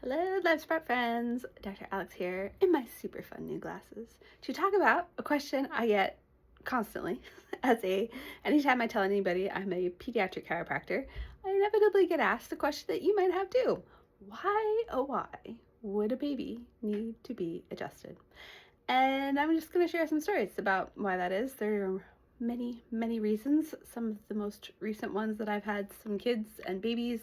Hello, Love Sprout friends. Dr. Alex here in my super fun new glasses to talk about a question I get constantly. Anytime I tell anybody I'm a pediatric chiropractor, I inevitably get asked the question that you might have too. Why, oh why, would a baby need to be adjusted? And I'm just going to share some stories about why that is. There are many, many reasons. Some of the most recent ones that I've had some kids and babies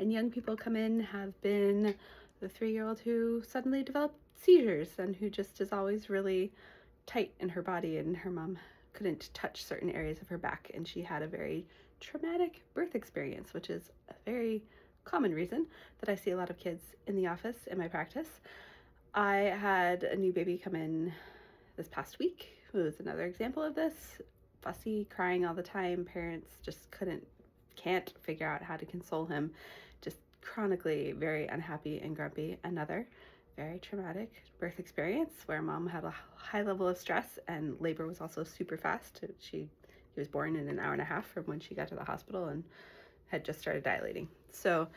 and young people come in have been the 3-year-old who suddenly developed seizures and who just is always really tight in her body, and her mom couldn't touch certain areas of her back, and she had a very traumatic birth experience, which is a very common reason that I see a lot of kids in the office in my practice. I had a new baby come in this past week, who was another example of this. Fussy, crying all the time. Parents just can't figure out how to console him. Just chronically very unhappy and grumpy. Another very traumatic birth experience where mom had a high level of stress, and labor was also super fast. He was born in an hour and a half from when she got to the hospital and had just started dilating. So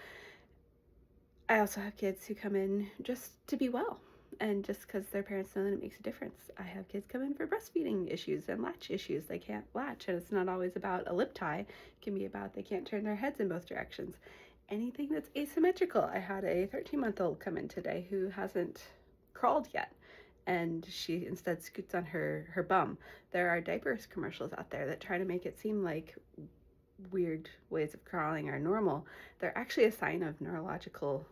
I also have kids who come in just to be well, and just because their parents know that it makes a difference. I have kids come in for breastfeeding issues and latch issues. They can't latch, and it's not always about a lip tie. It can be about they can't turn their heads in both directions. Anything that's asymmetrical. I had a 13-month-old come in today who hasn't crawled yet, and she instead scoots on her bum. There are diapers commercials out there that try to make it seem like weird ways of crawling are normal. They're actually a sign of neurological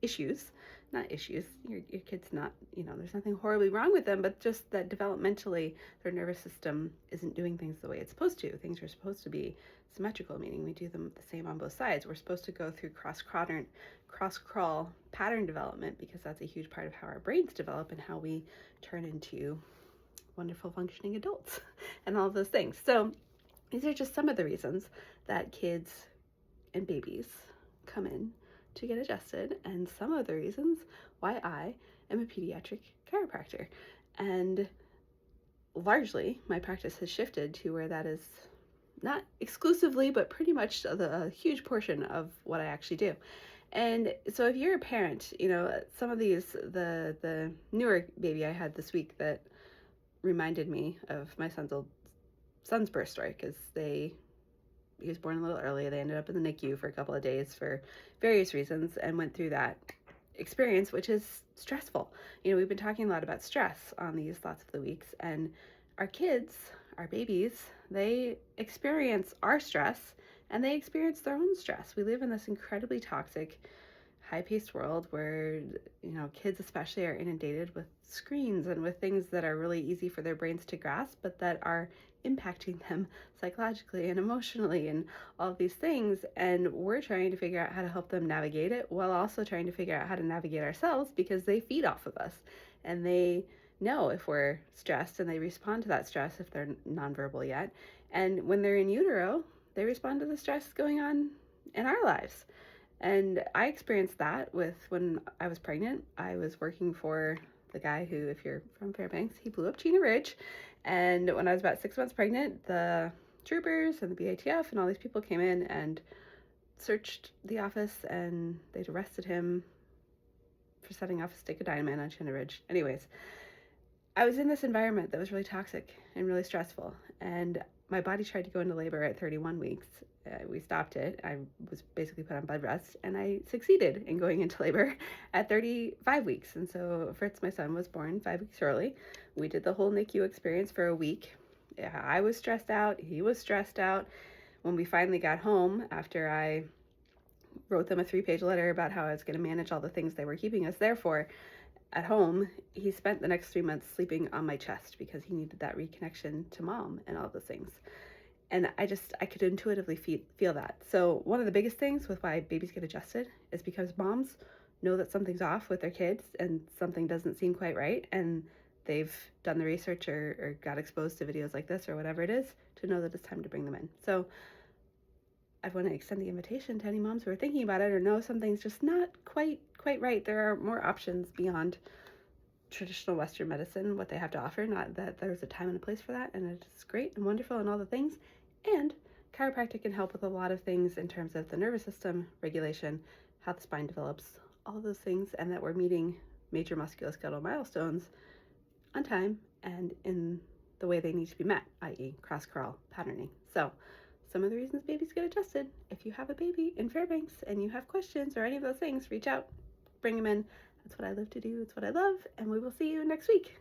issues, not issues. Your kid's not, there's nothing horribly wrong with them, but just that developmentally their nervous system isn't doing things the way it's supposed to. Things are supposed to be symmetrical, meaning we do them the same on both sides. We're supposed to go through cross-crawl pattern development, because that's a huge part of how our brains develop and how we turn into wonderful functioning adults and all of those things. So these are just some of the reasons that kids and babies come in to get adjusted, and some of the reasons why I am a pediatric chiropractor. And largely, my practice has shifted to where that is not exclusively, but pretty much a huge portion of what I actually do. And so if you're a parent, some of these, the newer baby I had this week that reminded me of my son's birth story, because he was born a little early. They ended up in the NICU for a couple of days for various reasons and went through that experience, which is stressful. We've been talking a lot about stress on these lots of the weeks, and our kids, our babies, they experience our stress and they experience their own stress. We live in this incredibly toxic, high-paced world where, kids especially are inundated with screens and with things that are really easy for their brains to grasp, but that are impacting them psychologically and emotionally and all of these things. And we're trying to figure out how to help them navigate it, while also trying to figure out how to navigate ourselves, because they feed off of us and they know if we're stressed, and they respond to that stress if they're nonverbal yet. And when they're in utero, they respond to the stress going on in our lives. And I experienced that when I was pregnant. I was working for the guy who, if you're from Fairbanks, he blew up Chena Ridge. And when I was about 6 months pregnant, the troopers and the BATF and all these people came in and searched the office, and they'd arrested him for setting off a stick of dynamite on Chena Ridge. Anyways, I was in this environment that was really toxic and really stressful, and my body tried to go into labor at 31 weeks. We stopped it. I was basically put on bed rest, and I succeeded in going into labor at 35 weeks. And so Fritz, my son, was born 5 weeks early. We did the whole NICU experience for a week. Yeah, I was stressed out. He was stressed out. When we finally got home, after I wrote them a 3-page letter about how I was going to manage all the things they were keeping us there for, at home, he spent the next 3 months sleeping on my chest because he needed that reconnection to mom and all those things. And I could intuitively feel that. So one of the biggest things with why babies get adjusted is because moms know that something's off with their kids and something doesn't seem quite right, and they've done the research or got exposed to videos like this or whatever it is to know that it's time to bring them in. So I want to extend the invitation to any moms who are thinking about it or know something's just not quite right. There are more options beyond traditional Western medicine, what they have to offer. Not that there's a time and a place for that, and it's great and wonderful and all the things. And chiropractic can help with a lot of things in terms of the nervous system regulation, how the spine develops, all those things, and that we're meeting major musculoskeletal milestones on time and in the way they need to be met, i.e. cross crawl patterning. So some of the reasons babies get adjusted. If you have a baby in Fairbanks and you have questions or any of those things, reach out, bring them in. That's what I live to do. It's what I love. And we will see you next week.